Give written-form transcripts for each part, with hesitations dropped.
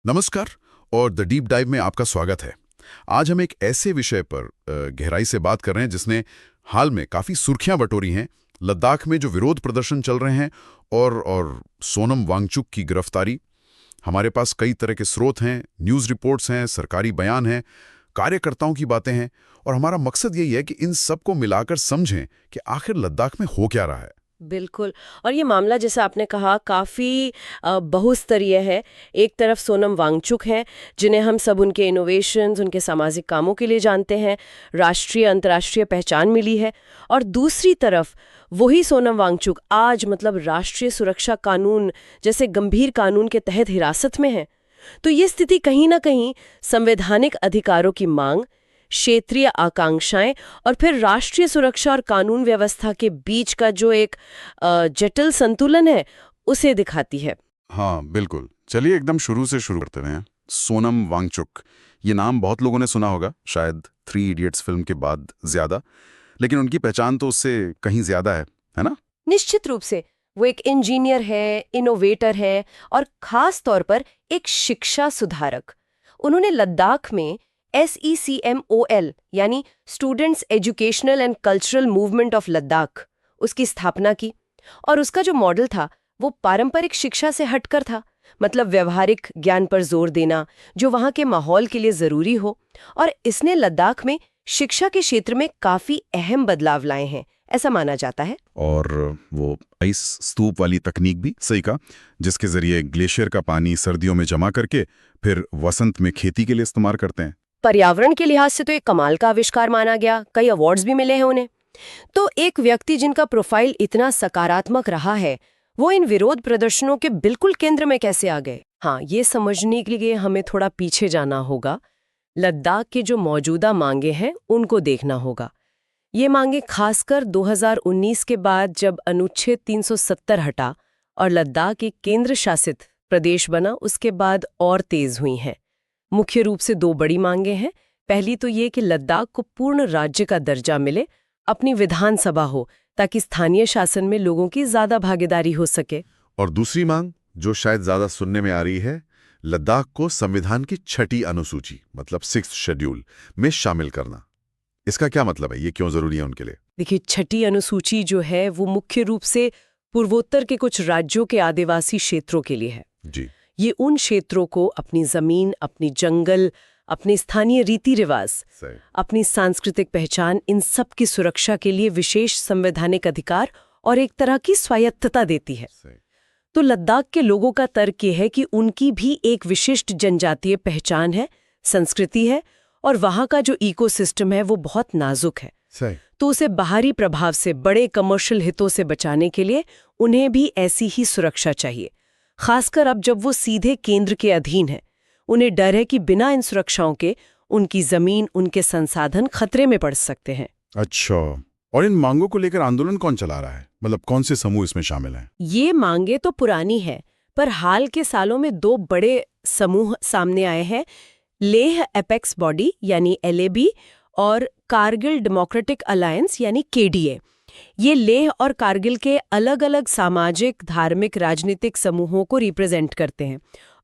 नमस्कार और the deep dive में आपका स्वागत है। आज हम एक ऐसे विषय पर गहराई से बात कर रहे हैं जिसने हाल में काफ़ी सुर्खियां बटोरी हैं। लद्दाख में जो विरोध प्रदर्शन चल रहे हैं और सोनम वांगचुक की गिरफ्तारी। हमारे पास कई तरह के स्रोत हैं, न्यूज़ रिपोर्ट्स हैं, सरकारी बयान हैं, कार्यकर्ताओं की बातें हैं और हमारा मकसद यही है कि इन सब को मिलाकर समझें कि आखिर लद्दाख में हो क्या रहा है। बिल्कुल। और ये मामला जैसा आपने कहा काफ़ी बहुस्तरीय है। एक तरफ सोनम वांगचुक हैं जिन्हें हम सब उनके इनोवेशंस, उनके सामाजिक कामों के लिए जानते हैं, राष्ट्रीय अंतर्राष्ट्रीय पहचान मिली है। और दूसरी तरफ वही सोनम वांगचुक आज राष्ट्रीय सुरक्षा कानून जैसे गंभीर कानून के तहत हिरासत में है। तो ये स्थिति कहीं ना कहीं संवैधानिक अधिकारों की मांग, क्षेत्रीय आकांक्षाएं और फिर राष्ट्रीय सुरक्षा और कानून व्यवस्था के बीच का जो एक जटिल संतुलन है उसे दिखाती है। हाँ बिल्कुल, चलिए एकदम शुरू से शुरू करते हैं। सोनम वांगचुक, ये नाम बहुत लोगों ने सुना होगा, शायद 3 इडियट्स फिल्म के बाद ज्यादा, लेकिन उनकी पहचान तो उससे कहीं ज्यादा है ना? निश्चित रूप से वो एक इंजीनियर है, इनोवेटर है और खास तौर पर एक शिक्षा सुधारक। उन्होंने लद्दाख में SECMOL यानी students educational and cultural movement of Ladakh उसकी स्थापना की। और उसका जो मॉडल था वो पारंपरिक शिक्षा से हटकर था, व्यवहारिक ज्ञान पर जोर देना जो वहाँ के माहौल के लिए ज़रूरी हो। और इसने लद्दाख में शिक्षा के क्षेत्र में काफ़ी अहम बदलाव लाए हैं, ऐसा माना जाता है। और वो आइस स्तूप वाली तकनीक भी सही कहा, जिसके जरिए ग्लेशियर का पानी सर्दियों में जमा करके फिर वसंत में खेती के लिए इस्तेमाल करते हैं। पर्यावरण के लिहाज से तो एक कमाल का आविष्कार माना गया, कई अवार्ड्स भी मिले हैं उन्हें। तो एक व्यक्ति जिनका प्रोफाइल इतना सकारात्मक रहा है वो इन विरोध प्रदर्शनों के बिल्कुल केंद्र में कैसे आ गए? हाँ, ये समझने के लिए हमें थोड़ा पीछे जाना होगा। लद्दाख की जो मौजूदा मांगे हैं उनको देखना होगा। ये मांगे खासकर 2019 के बाद जब अनुच्छेद 370 हटा और लद्दाख एक केंद्र शासित प्रदेश बना, उसके बाद और तेज हुई हैं। मुख्य रूप से 2 बड़ी मांगे हैं। पहली तो ये कि लद्दाख को पूर्ण राज्य का दर्जा मिले, अपनी विधानसभा हो ताकि स्थानीय शासन में लोगों की ज्यादा भागीदारी हो सके। और दूसरी मांग जो शायद ज्यादा सुनने में आ रही है, लद्दाख को संविधान की 6ठी अनुसूची मतलब 6th शेड्यूल में शामिल करना। इसका क्या मतलब है? ये क्यों जरूरी है उनके लिए? देखिए, 6ठी अनुसूची जो है वो मुख्य रूप से पूर्वोत्तर के कुछ राज्यों के आदिवासी क्षेत्रों के लिए है जी। ये उन क्षेत्रों को अपनी जमीन, अपनी जंगल, अपने स्थानीय रीति रिवाज, अपनी सांस्कृतिक पहचान, इन सब की सुरक्षा के लिए विशेष संवैधानिक अधिकार और एक तरह की स्वायत्तता देती है। तो लद्दाख के लोगों का तर्क ये है कि उनकी भी एक विशिष्ट जनजातीय पहचान है, संस्कृति है और वहाँ का जो इकोसिस्टम है वो बहुत नाजुक है। तो उसे बाहरी प्रभाव से, बड़े कमर्शियल हितों से बचाने के लिए उन्हें भी ऐसी ही सुरक्षा चाहिए। खासकर अब जब वो सीधे केंद्र के अधीन है, उन्हें डर है कि बिना इन सुरक्षाओं के उनकी जमीन, उनके संसाधन खतरे में पड़ सकते हैं। अच्छा, और इन मांगों को लेकर आंदोलन कौन चला रहा है? कौन से समूह इसमें शामिल हैं? ये मांगे तो पुरानी है, पर हाल के सालों में 2 बड़े समूह सामने आए हैं। लेह एपेक्स बॉडी यानी LAB और कारगिल डेमोक्रेटिक अलायंस यानी KDA। ये लेह और कारगिल के अलग अलग सामाजिक, धार्मिक, राजनीतिक समूहों को रिप्रेजेंट करते हैं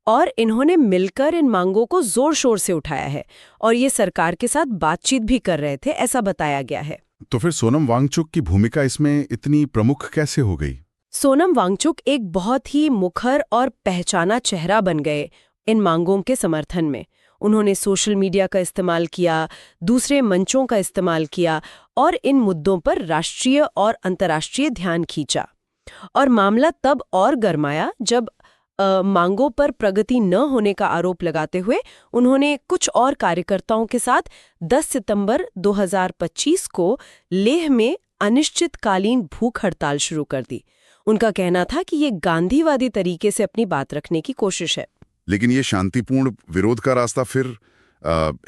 और इन्होंने मिलकर इन मांगों को जोर शोर से उठाया है और ये सरकार के साथ बातचीत भी कर रहे थे, ऐसा बताया गया है। तो फिर सोनम वांगचुक की भूमिका इसमें इतनी प्रमुख कैसे हो गई? सोनम वांगचुक एक बहुत ही मुखर और पहचाना चेहरा बन गए इन मांगों के समर्थन में। उन्होंने सोशल मीडिया का इस्तेमाल किया, दूसरे मंचों का इस्तेमाल किया और इन मुद्दों पर राष्ट्रीय और अंतर्राष्ट्रीय ध्यान खींचा। और मामला तब और गरमाया जब मांगों पर प्रगति न होने का आरोप लगाते हुए उन्होंने कुछ और कार्यकर्ताओं के साथ 10 सितंबर 2025 को लेह में अनिश्चितकालीन भूख हड़ताल शुरू कर दी। उनका कहना था कि ये गांधीवादी तरीके से अपनी बात रखने की कोशिश है। लेकिन ये शांतिपूर्ण विरोध का रास्ता फिर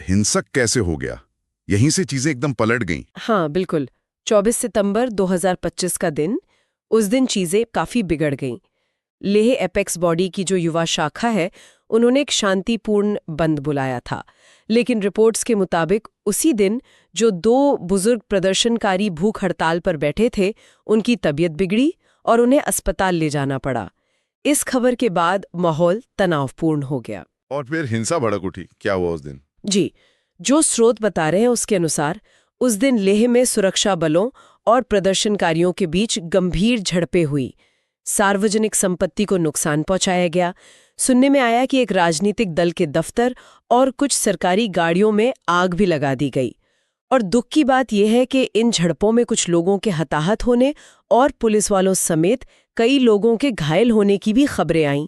हिंसक कैसे हो गया? यहीं से चीजें एकदम पलट गईं। हाँ बिल्कुल, 24 सितंबर 2025 का दिन, उस दिन चीजें काफी बिगड़ गईं। लेह एपेक्स बॉडी की जो युवा शाखा है उन्होंने एक शांतिपूर्ण बंद बुलाया था, लेकिन रिपोर्ट्स के मुताबिक उसी दिन जो 2 बुजुर्ग प्रदर्शनकारी भूख हड़ताल पर बैठे थे उनकी तबीयत बिगड़ी और उन्हें अस्पताल ले जाना पड़ा। इस खबर के बाद माहौल तनावपूर्ण हो गया। और फिर हिंसा भड़क उठी, क्या हुआ उस दिन? जी, जो स्रोत बता रहे हैं उसके अनुसार उस दिन लेह में सुरक्षा बलों और प्रदर्शनकारियों के बीच गंभीर झड़पें हुई। सार्वजनिक संपत्ति को नुकसान पहुंचाया गया। सुनने में आया कि एक राजनीतिक दल के दफ्तर और कुछ सरकारी गाड़ियों में आग भी लगा दी गई। और दुख की बात यह है कि इन झड़पों में कुछ लोगों के हताहत होने और पुलिस वालों समेत कई लोगों के घायल होने की भी खबरें आईं।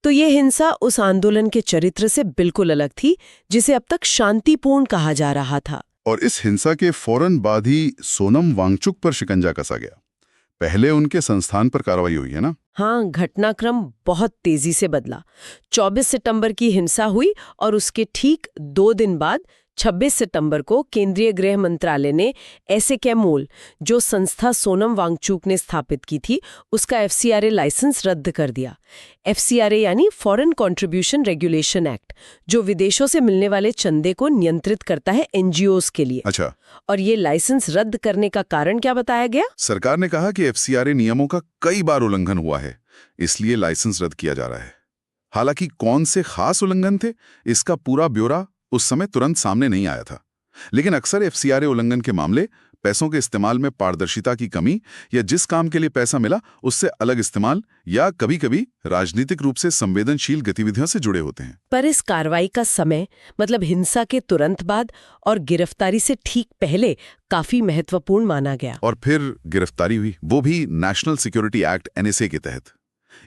तो ये हिंसा उस आंदोलन के चरित्र से बिल्कुल अलग थी, जिसे अब तक शांतिपूर्ण कहा जा रहा था। और इस हिंसा के फौरन बाद ही सोनम वांगचुक पर शिकंजा कसा गया। पहले उनके संस्थान पर कार्रवाई हुई है ना? हाँ, घटनाक्रम बहुत तेजी से बदला। 24 सितंबर की हिंसा हुई और उसके ठीक 2 दिन बाद 26 सितंबर को केंद्रीय गृह मंत्रालय ने एसएकेमोल, जो संस्था सोनम वांगचुक ने स्थापित की थी, उसका एफसीआरए लाइसेंस रद्द कर दिया। एफसीआरए यानी फॉरेन कंट्रीब्यूशन रेगुलेशन एक्ट, जो विदेशों से मिलने वाले चंदे को नियंत्रित करता है एनजीओज के लिए। अच्छा। और ये लाइसेंस रद्द करने का कारण क्या बताया गया? सरकार ने कहा कि एफसीआरए नियमों का कई बार उल्लंघन हुआ है, इसलिए लाइसेंस रद्द किया जा रहा है। हालांकि कौन से खास उल्लंघन थे, इसका पूरा ब्यौरा उस समय तुरंत सामने नहीं आया था। लेकिन अक्सर एफसीआरए उल्लंघन के मामले पैसों के इस्तेमाल में पारदर्शिता की कमी या जिस काम के लिए पैसा मिला उससे अलग इस्तेमाल या कभी-कभी राजनीतिक रूप से संवेदनशील गतिविधियों से जुड़े होते हैं। पर इस कार्रवाई का समय, मतलब हिंसा के तुरंत बाद और गिरफ्तारी से ठीक पहले, काफी महत्वपूर्ण माना गया। और फिर गिरफ्तारी हुई, वो भी नेशनल सिक्योरिटी एक्ट एनएसए के तहत।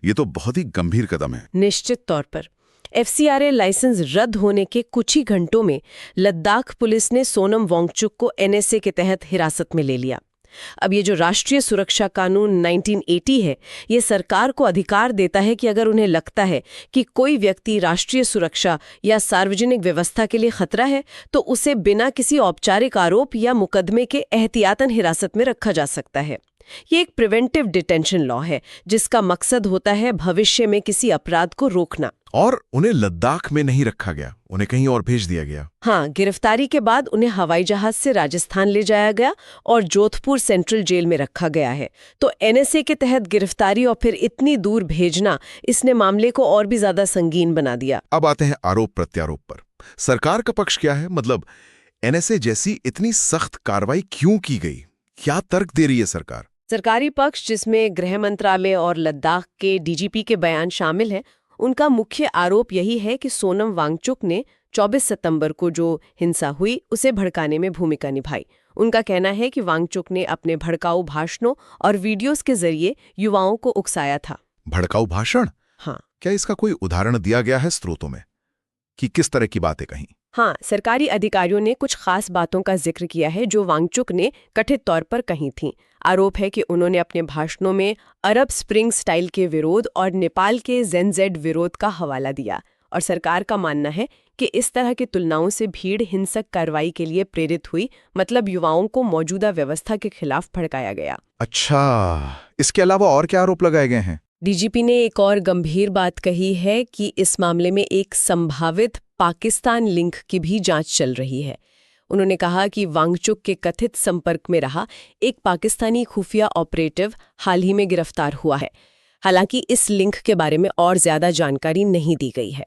ये तो बहुत ही गंभीर कदम है। निश्चित तौर पर एफसीआरए लाइसेंस रद्द होने के कुछ ही घंटों में लद्दाख पुलिस ने सोनम वांगचुक को एनएसए के तहत हिरासत में ले लिया। अब ये जो राष्ट्रीय सुरक्षा कानून 1980 है, ये सरकार को अधिकार देता है कि अगर उन्हें लगता है कि कोई व्यक्ति राष्ट्रीय सुरक्षा या सार्वजनिक व्यवस्था के लिए खतरा है, तो उसे बिना किसी औपचारिक आरोप या मुकदमे के एहतियातन हिरासत में रखा जा सकता है। ये एक प्रिवेंटिव डिटेंशन लॉ है, जिसका मकसद होता है भविष्य में किसी अपराध को रोकना। और उन्हें लद्दाख में नहीं रखा गया, उन्हें कहीं और भेज दिया गया। हाँ, गिरफ्तारी के बाद उन्हें हवाई जहाज से राजस्थान ले जाया गया और जोधपुर सेंट्रल जेल में रखा गया है। तो एनएसए के तहत गिरफ्तारी और फिर इतनी दूर भेजना, इसने मामले को और भी ज्यादा संगीन बना दिया। अब आते हैं आरोप प्रत्यारोप पर। सरकार का पक्ष क्या है? मतलब एनएसए जैसी इतनी सख्त कार्रवाई क्यों की गई? क्या तर्क दे रही है सरकार? सरकारी पक्ष, जिसमें गृह मंत्रालय और लद्दाख के डीजीपी के बयान शामिल हैं, उनका मुख्य आरोप यही है कि सोनम वांगचुक ने 24 सितंबर को जो हिंसा हुई उसे भड़काने में भूमिका निभाई। उनका कहना है कि वांगचुक ने अपने भड़काऊ भाषणों और वीडियोस के जरिए युवाओं को उकसाया था। भड़काऊ भाषण? हाँ। क्या इसका कोई उदाहरण दिया गया है स्रोतों में कि किस तरह की बातें कहीं? हाँ, सरकारी अधिकारियों ने कुछ खास बातों का जिक्र किया है जो वांगचुक ने कथित तौर पर कही थीं। आरोप है कि उन्होंने अपने भाषणों में अरब स्प्रिंग स्टाइल के विरोध और नेपाल के जेनजेड विरोध का हवाला दिया। और सरकार का मानना है कि इस तरह की तुलनाओं से भीड़ हिंसक कार्रवाई के लिए प्रेरित हुई, मतलब युवाओं को मौजूदा व्यवस्था के खिलाफ भड़काया गया। अच्छा, इसके अलावा और क्या आरोप लगाए गए हैं? डीजीपी ने एक और गंभीर बात कही है कि इस मामले में एक संभावित पाकिस्तान लिंक की भी जांच चल रही है। उन्होंने कहा कि वांगचुक के कथित संपर्क में रहा एक पाकिस्तानी खुफिया ऑपरेटिव हाल ही में गिरफ्तार हुआ है। हालांकि इस लिंक के बारे में और ज्यादा जानकारी नहीं दी गई है।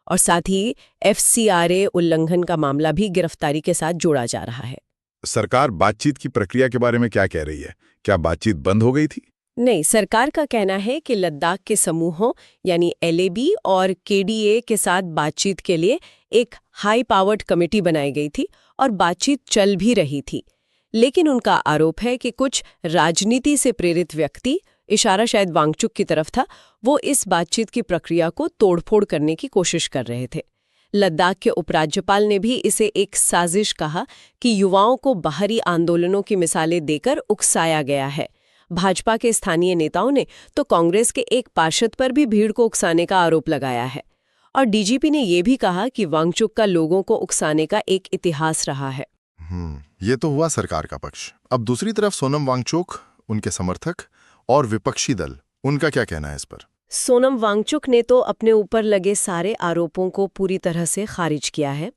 और साथ ही एफसीआरए उल्लंघन का मामला भी गिरफ्तारी के साथ जोड़ा जा रहा है। सरकार बातचीत की प्रक्रिया के बारे में क्या कह रही है? क्या बातचीत बंद हो गई थी? नहीं, सरकार का कहना है कि लद्दाख के समूहों यानी एलएबी और केडीए के साथ बातचीत के लिए एक हाई पावर्ड कमेटी बनाई गई थी और बातचीत चल भी रही थी। लेकिन उनका आरोप है कि कुछ राजनीति से प्रेरित व्यक्ति, इशारा शायद वांगचुक की तरफ था, वो इस बातचीत की प्रक्रिया को तोड़फोड़ करने की कोशिश कर रहे थे। लद्दाख के उपराज्यपाल ने भी इसे एक साजिश कहा कि युवाओं को बाहरी आंदोलनों की मिसालें देकर उकसाया गया है। भाजपा के स्थानीय नेताओं ने तो कांग्रेस के एक पार्षद पर भी भीड़ को उकसाने का आरोप लगाया है। और डीजीपी ने यह भी कहा कि वांगचुक का लोगों को उकसाने का एक इतिहास रहा है। ये तो हुआ सरकार का पक्ष। अब दूसरी तरफ सोनम वांगचुक, उनके समर्थक और विपक्षी दल, उनका क्या कहना है इस पर? सोनम वांगचुक ने तो अपने ऊपर लगे सारे आरोपों को पूरी तरह से खारिज किया है।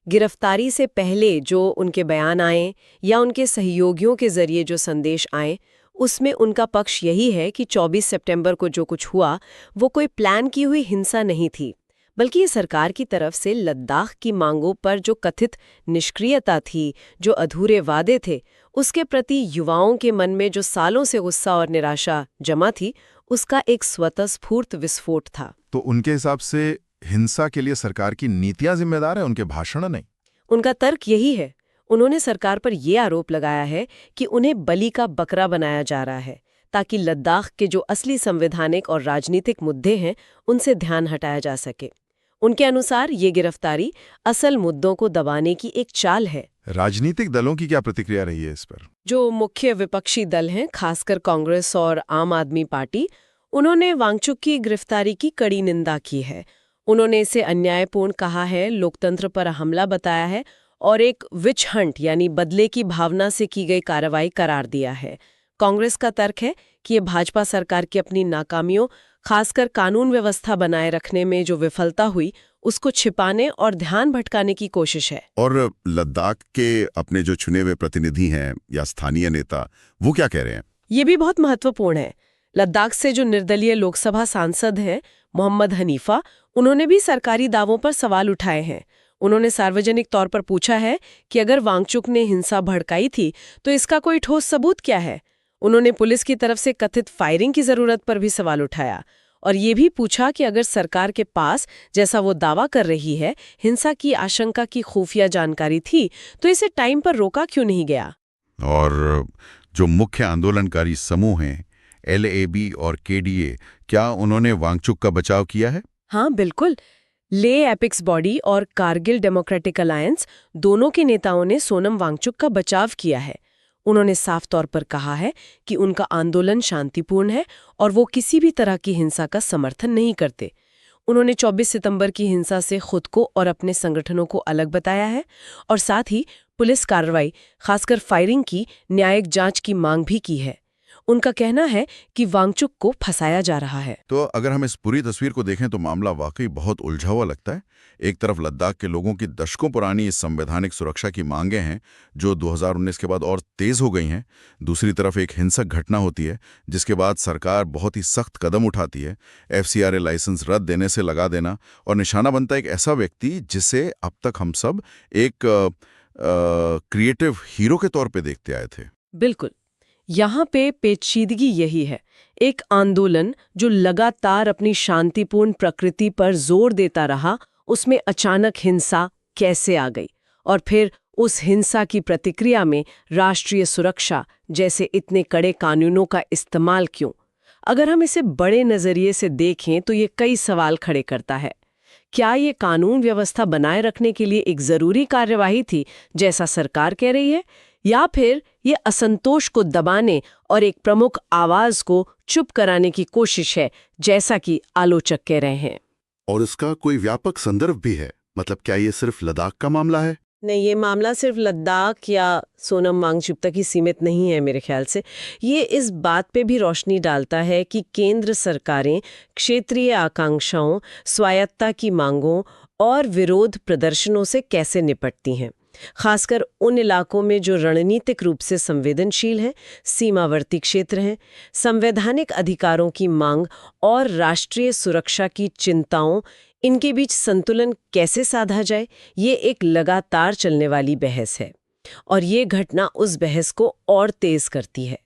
गिरफ्तारी से पहले जो उनके बयान आए या उनके सहयोगियों के जरिए जो संदेश आए, उसमें उनका पक्ष यही है कि 24 सितंबर को जो कुछ हुआ वो कोई प्लान की हुई हिंसा नहीं थी, बल्कि ये सरकार की तरफ से लद्दाख की मांगों पर जो कथित निष्क्रियता थी, जो अधूरे वादे थे, उसके प्रति युवाओं के मन में जो सालों से गुस्सा और निराशा जमा थी, उसका एक स्वतःस्फूर्त विस्फोट था। तो उनके हिसाब से हिंसा के लिए सरकार की नीतियां जिम्मेदार है, उनके भाषण नहीं? उनका तर्क यही है। उन्होंने सरकार पर यह आरोप लगाया है कि उन्हें बलि का बकरा बनाया जा रहा है ताकि लद्दाख के जो असली संवैधानिक और राजनीतिक मुद्दे हैं उनसे ध्यान हटाया जा सके। उनके अनुसार ये गिरफ्तारी असल मुद्दों को दबाने की एक चाल है। राजनीतिक दलों की क्या प्रतिक्रिया रही है इस पर? जो मुख्य विपक्षी दल हैं, खासकर कांग्रेस और आम आदमी पार्टी, उन्होंने वांगचुक की गिरफ्तारी की कड़ी निंदा की है। उन्होंने इसे अन्यायपूर्ण कहा है, लोकतंत्र पर हमला बताया है और एक विच हंट यानी बदले की भावना से की गई कार्रवाई करार दिया है। कांग्रेस का तर्क है कि ये भाजपा सरकार की अपनी नाकामियों, खासकर कानून व्यवस्था बनाए रखने में जो विफलता हुई, उसको छिपाने और ध्यान भटकाने की कोशिश है। और लद्दाख के अपने जो चुने हुए प्रतिनिधि हैं या स्थानीय नेता, वो क्या कह रहे हैं? ये भी बहुत महत्वपूर्ण है। लद्दाख से जो निर्दलीय लोकसभा सांसद हैं, मोहम्मद हनीफा, उन्होंने भी सरकारी दावों पर सवाल उठाए हैं। उन्होंने सार्वजनिक तौर पर पूछा है कि अगर वांगचुक ने हिंसा भड़काई थी तो इसका कोई ठोस सबूत क्या है। उन्होंने पुलिस की तरफ से कथित फायरिंग की जरूरत पर भी सवाल उठाया और ये भी पूछा कि अगर सरकार के पास, जैसा वो दावा कर रही है, हिंसा की आशंका की खुफिया जानकारी थी तो इसे टाइम पर रोका क्यों नहीं गया। और जो मुख्य आंदोलनकारी समूह हैं, LAB और KDA, क्या उन्होंने वांगचुक का बचाव किया है? हाँ, बिल्कुल। ले एपिक्स बॉडी और कारगिल डेमोक्रेटिक अलायंस, दोनों के नेताओं ने सोनम वांगचुक का बचाव किया है। उन्होंने साफ तौर पर कहा है कि उनका आंदोलन शांतिपूर्ण है और वो किसी भी तरह की हिंसा का समर्थन नहीं करते। उन्होंने 24 सितंबर की हिंसा से खुद को और अपने संगठनों को अलग बताया है और साथ ही पुलिस कार्रवाई, खासकर फायरिंग की न्यायिक जांच की मांग भी की है। उनका कहना है कि वांगचुक को फंसाया जा रहा है। तो अगर हम इस पूरी तस्वीर को देखें तो मामला वाकई बहुत उलझा हुआ लगता है। एक तरफ लद्दाख के लोगों की दशकों पुरानी इस संवैधानिक सुरक्षा की मांगें हैं जो 2019 के बाद और तेज हो गई हैं। दूसरी तरफ एक हिंसक घटना होती है जिसके बाद सरकार बहुत ही सख्त कदम उठाती है। FCRA लाइसेंस रद्द देने से लगा देना और निशाना बनता है एक ऐसा व्यक्ति जिसे अब तक हम सब एक क्रिएटिव हीरो के तौर पे देखते आए थे। बिल्कुल, यहाँ पे पेचीदगी यही है। एक आंदोलन जो लगातार अपनी शांतिपूर्ण प्रकृति पर जोर देता रहा, उसमें अचानक हिंसा कैसे आ गई और फिर उस हिंसा की प्रतिक्रिया में राष्ट्रीय सुरक्षा जैसे इतने कड़े कानूनों का इस्तेमाल क्यों? अगर हम इसे बड़े नजरिए से देखें तो ये कई सवाल खड़े करता है। क्या ये कानून व्यवस्था बनाए रखने के लिए एक जरूरी कार्यवाही थी जैसा सरकार कह रही है, या फिर ये असंतोष को दबाने और एक प्रमुख आवाज को चुप कराने की कोशिश है जैसा कि आलोचक कह रहे हैं? और इसका कोई व्यापक संदर्भ भी है? मतलब क्या ये सिर्फ लद्दाख का मामला है? नहीं, ये मामला सिर्फ लद्दाख या सोनम वांगचुक तक ही सीमित नहीं है। मेरे ख्याल से ये इस बात पे भी रोशनी डालता है कि केंद्र सरकारें क्षेत्रीय आकांक्षाओं, स्वायत्तता की मांगों और विरोध प्रदर्शनों से कैसे निपटती हैं, खासकर उन इलाकों में जो रणनीतिक रूप से संवेदनशील हैं, सीमावर्ती क्षेत्र हैं। संवैधानिक अधिकारों की मांग और राष्ट्रीय सुरक्षा की चिंताओं, इनके बीच संतुलन कैसे साधा जाए, ये एक लगातार चलने वाली बहस है और ये घटना उस बहस को और तेज करती है।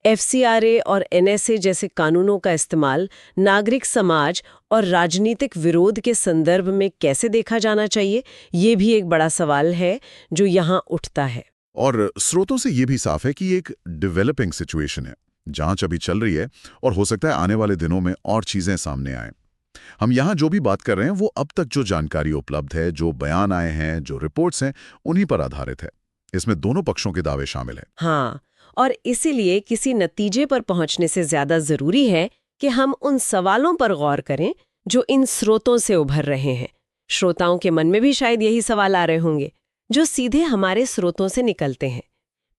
FCRA और NSA जैसे कानूनों का इस्तेमाल नागरिक समाज और राजनीतिक विरोध के संदर्भ में कैसे देखा जाना चाहिए, ये भी एक बड़ा सवाल है जो यहाँ उठता है। और स्रोतों से ये भी साफ है कि ये एक डेवलपिंग सिचुएशन है, जांच अभी चल रही है और हो सकता है आने वाले दिनों में और चीजें सामने आएं। हम यहाँ जो भी बात कर रहे हैं वो अब तक जो जानकारी उपलब्ध है, जो बयान आए हैं, जो रिपोर्ट्स हैं, उन्हीं पर आधारित है। इसमें दोनों पक्षों के दावे शामिल हैं। हाँ, और इसीलिए किसी नतीजे पर पहुंचने से ज्यादा जरूरी है कि हम उन सवालों पर गौर करें जो इन स्रोतों से उभर रहे हैं। श्रोताओं के मन में भी शायद यही सवाल आ रहे होंगे जो सीधे हमारे स्रोतों से निकलते हैं।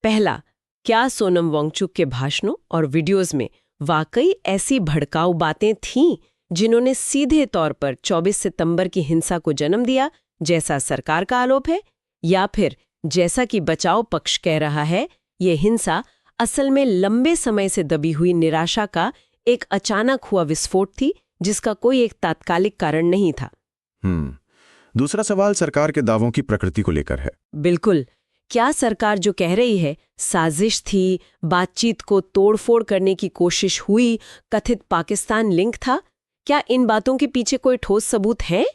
पहला, क्या सोनम वांगचुक के भाषणों और वीडियोज में वाकई ऐसी भड़काऊ बातें थीं जिन्होंने सीधे तौर पर 24 सितंबर की हिंसा को जन्म दिया, जैसा सरकार का आरोप है, या फिर जैसा कि बचाव पक्ष कह रहा है, ये हिंसा असल में लंबे समय से दबी हुई निराशा का एक अचानक हुआ विस्फोट थी जिसका कोई एक तात्कालिक कारण नहीं था? दूसरा सवाल सरकार के दावों की प्रकृति को लेकर है। बिल्कुल। क्या सरकार जो कह रही है साजिश थी, बातचीत को तोड़फोड़ करने की कोशिश हुई, कथित पाकिस्तान लिंक था, क्या इन बातों के पीछे कोई ठोस सबूत है?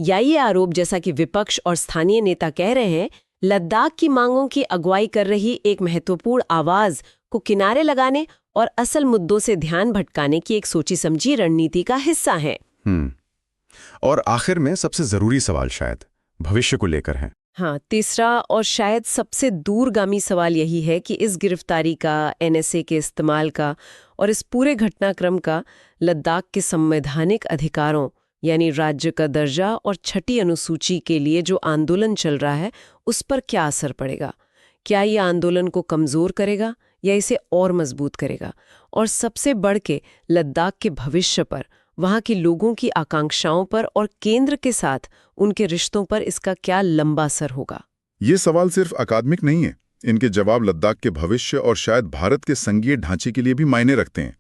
या ये आरोप, जैसा कि विपक्ष और स्थानीय नेता कह रहे हैं, लद्दाख की मांगों की अगुवाई कर रही एक महत्वपूर्ण आवाज को किनारे लगाने और असल मुद्दों से ध्यान भटकाने की एक सोची समझी रणनीति का हिस्सा है? और आखिर में सबसे जरूरी सवाल शायद भविष्य को लेकर है। हाँ, तीसरा और शायद सबसे दूरगामी सवाल यही है कि इस गिरफ्तारी का, एनएसए के इस्तेमाल का और इस पूरे घटनाक्रम का लद्दाख के संवैधानिक अधिकारों यानी राज्य का दर्जा और छठी अनुसूची के लिए जो आंदोलन चल रहा है उस पर क्या असर पड़ेगा? क्या ये आंदोलन को कमजोर करेगा या इसे और मजबूत करेगा? और सबसे बढ़ के लद्दाख के भविष्य पर, वहाँ के लोगों की आकांक्षाओं पर और केंद्र के साथ उनके रिश्तों पर इसका क्या लंबा असर होगा? ये सवाल सिर्फ अकादमिक नहीं है। इनके जवाब लद्दाख के भविष्य और शायद भारत के संघीय ढांचे के लिए भी मायने रखते हैं।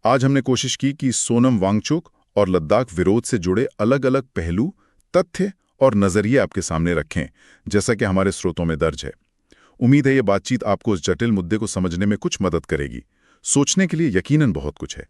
आज हमने कोशिश की कि सोनम वांगचुक और लद्दाख विरोध से जुड़े अलग अलग पहलू, तथ्य और नजरिए आपके सामने रखें, जैसा कि हमारे स्रोतों में दर्ज है। उम्मीद है ये बातचीत आपको इस जटिल मुद्दे को समझने में कुछ मदद करेगी। सोचने के लिए यकीनन बहुत कुछ है।